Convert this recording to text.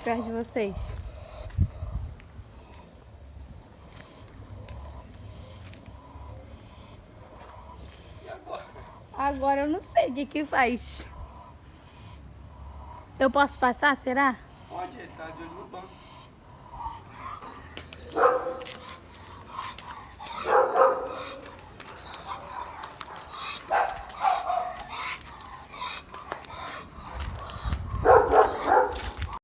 perto de vocês. E agora? Agora eu não sei o que que faz. Eu posso passar, será? Pode, ele tá de olho no banco.